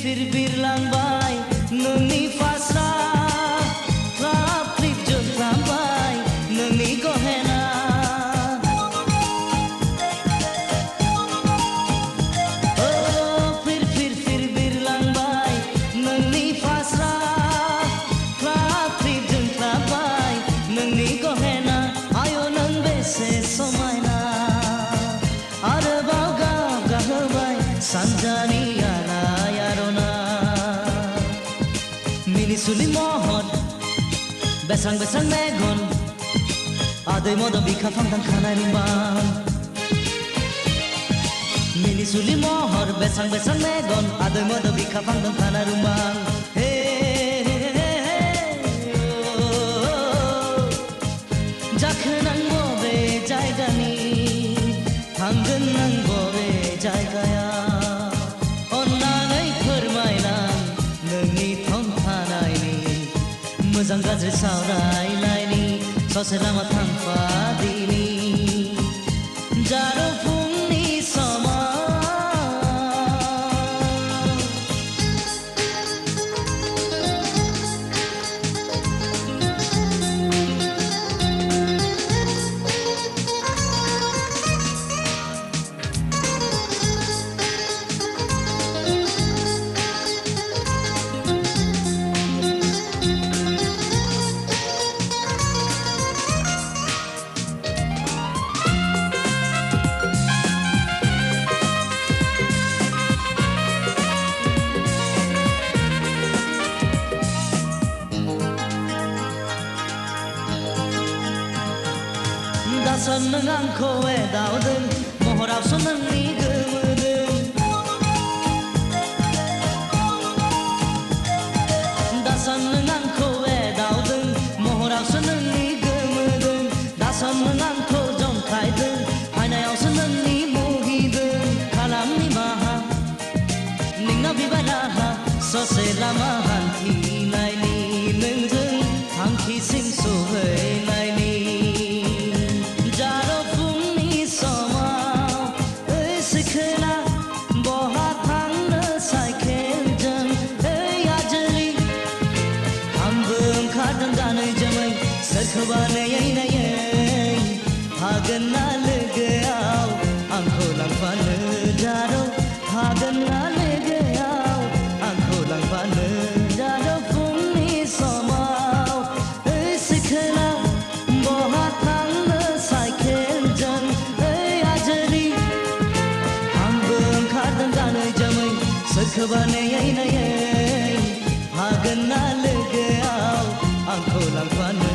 फिर बिरलांबाय नोंनि फास्रा क्लाब क्लिप जोंख्लाबबाय नोंनि गहेना फिर बिरलांबाय नोंनि फास्रा क्लाब क्लिप जोंख्लाबबाय नोंनि गहेना आय' नों बेसे समायना आरोबाव गाब गाहोबाय सानजानि Minisuli mohon besang megon adai modo bika pangkan kanai limbang Minisuli mohon besang megon adai modo bika pangkan kanai limbang Jakhan ang bobe jaigani Tanggan ang bobe jaigaya Onnanai फोरमायनां नोंनि मोजां गाज्रि सावरायलायनि ससे लामा थांफादिनि जारौ फुंनि समाव दासान नों आंखौ एदावदों महरावसो नोंनि गोमोदों दासान नों आंखौ एदावदों महरावसो नोंनि गोमोदों दासान नों आंखौ जंखायदों आयनायावसो नोंनि मुहिदों खालामनि माहा नोंनाव बिबाय राहा ससे लामा हान्थिनायनि नोंजों थांखिसिम सहैनायनि सोरखौबा नायै नायै हागोन ना लोगोआव आंखौ लांफानो जारौ हागोन ना लोगोआव आंखौ लांफानो जारौ गोसोबानायै नायै हागोन ना लोगोआव आंखौ लांफानो